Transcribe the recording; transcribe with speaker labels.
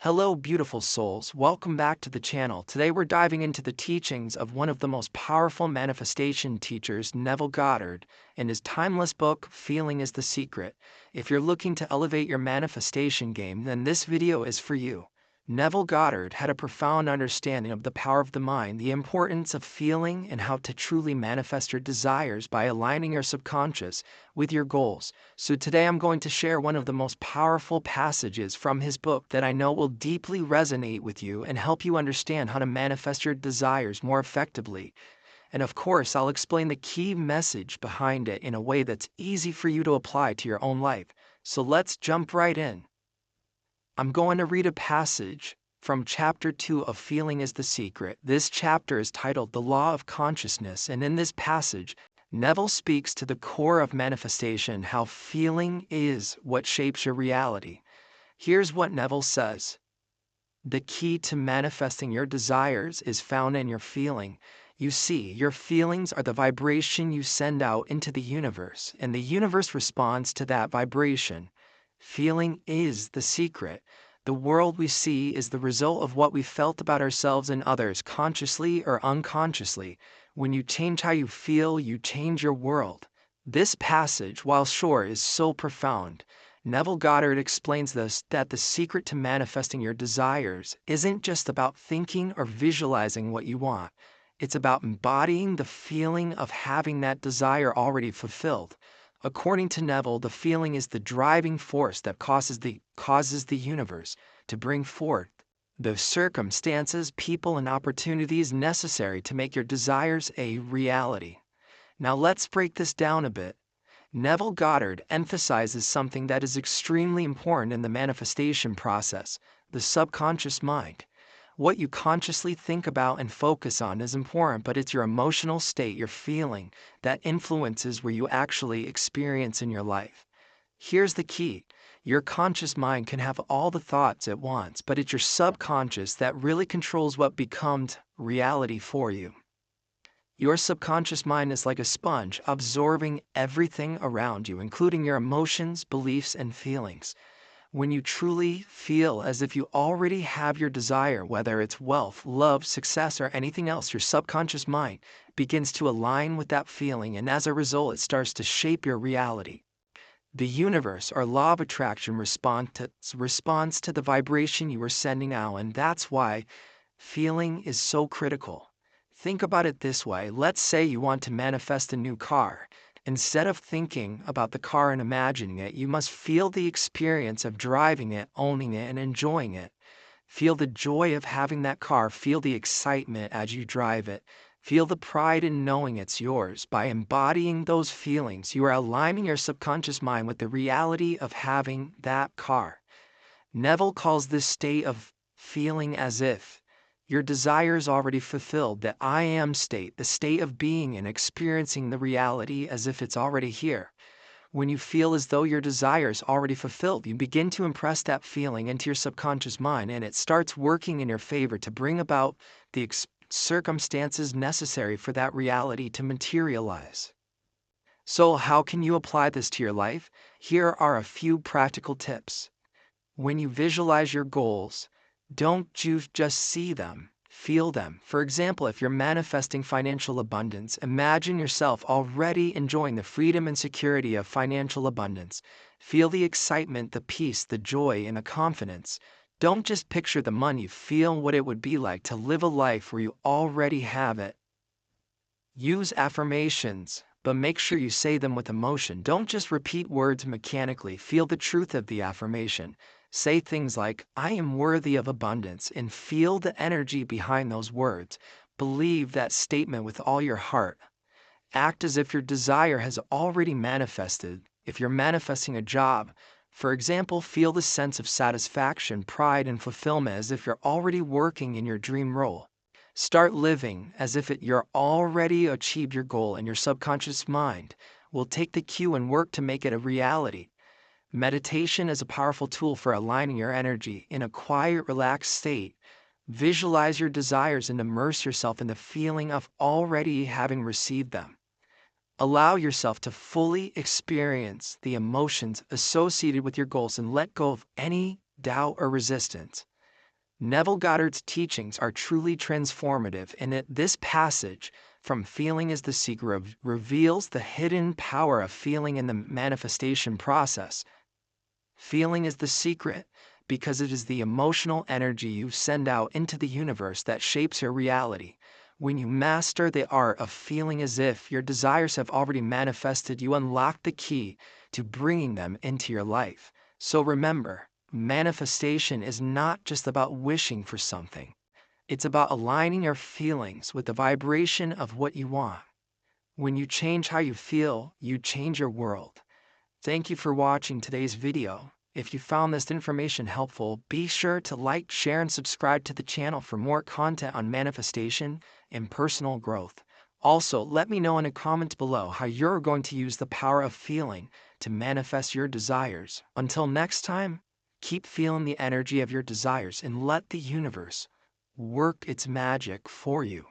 Speaker 1: Hello, beautiful souls. Welcome back to the channel. Today we're diving into the teachings of one of the most powerful manifestation teachers, Neville Goddard, in his timeless book, Feeling is the Secret. If you're looking to elevate your manifestation game, then this video is for you. Neville Goddard had a profound understanding of the power of the mind, the importance of feeling, and how to truly manifest your desires by aligning your subconscious with your goals. So today I'm going to share one of the most powerful passages from his book that I know will deeply resonate with you and help you understand how to manifest your desires more effectively. And of course, I'll explain the key message behind it in a way that's easy for you to apply to your own life. So let's jump right in. I'm going to read a passage from Chapter 2 of Feeling is the Secret. This chapter is titled The Law of Consciousness, and in this passage, Neville speaks to the core of manifestation, how feeling is what shapes your reality. Here's what Neville says. The key to manifesting your desires is found in your feeling. You see, your feelings are the vibration you send out into the universe, and the universe responds to that vibration. Feeling is the secret. The world we see is the result of what we felt about ourselves and others, consciously or unconsciously. When you change how you feel, you change your world. This passage, while short, is so profound. Neville Goddard explains that the secret to manifesting your desires isn't just about thinking or visualizing what you want. It's about embodying the feeling of having that desire already fulfilled. According to Neville, the feeling is the driving force that causes the universe to bring forth the circumstances, people, and opportunities necessary to make your desires a reality. Now let's break this down a bit. Neville Goddard emphasizes something that is extremely important in the manifestation process: the subconscious mind. What you consciously think about and focus on is important, but it's your emotional state, your feeling, that influences what you actually experience in your life. Here's the key. Your conscious mind can have all the thoughts it wants, but it's your subconscious that really controls what becomes reality for you. Your subconscious mind is like a sponge, absorbing everything around you, including your emotions, beliefs, and feelings. When you truly feel as if you already have your desire, whether it's wealth, love, success, or anything else, your subconscious mind begins to align with that feeling, and as a result, it starts to shape your reality. The universe, or law of attraction, responds to the vibration you are sending out, and that's why feeling is so critical. Think about it this way. Let's say you want to manifest a new car. Instead of thinking about the car and imagining it, you must feel the experience of driving it, owning it, and enjoying it. Feel the joy of having that car. Feel the excitement as you drive it. Feel the pride in knowing it's yours. By embodying those feelings, you are aligning your subconscious mind with the reality of having that car. Neville calls this state of feeling as if your desire is already fulfilled, the I am state, the state of being and experiencing the reality as if it's already here. When you feel as though your desire is already fulfilled, you begin to impress that feeling into your subconscious mind, and it starts working in your favor to bring about the circumstances necessary for that reality to materialize. So, how can you apply this to your life? Here are a few practical tips. When you visualize your goals, don't you just see them, feel them. For example, if you're manifesting financial abundance, imagine yourself already enjoying the freedom and security of financial abundance. Feel the excitement, the peace, the joy, and the confidence. Don't just picture the money, feel what it would be like to live a life where you already have it. Use affirmations, but make sure you say them with emotion. Don't just repeat words mechanically, feel the truth of the affirmation. Say things like, I am worthy of abundance, and feel the energy behind those words. Believe that statement with all your heart. Act as if your desire has already manifested. If you're manifesting a job, for example, feel the sense of satisfaction, pride, and fulfillment as if you're already working in your dream role. Start living as if you're already achieved your goal, and your subconscious mind will take the cue and work to make it a reality. Meditation is a powerful tool for aligning your energy in a quiet, relaxed state. Visualize your desires and immerse yourself in the feeling of already having received them. Allow yourself to fully experience the emotions associated with your goals and let go of any doubt or resistance. Neville Goddard's teachings are truly transformative, and this passage from Feeling is the Secret reveals the hidden power of feeling in the manifestation process. Feeling is the secret because it is the emotional energy you send out into the universe that shapes your reality. When you master the art of feeling as if your desires have already manifested, you unlock the key to bringing them into your life. So remember, manifestation is not just about wishing for something. It's about aligning your feelings with the vibration of what you want. When you change how you feel, you change your world. Thank you for watching today's video. If you found this information helpful, be sure to like, share, and subscribe to the channel for more content on manifestation and personal growth. Also, let me know in the comments below how you're going to use the power of feeling to manifest your desires. Until next time, keep feeling the energy of your desires and let the universe work its magic for you.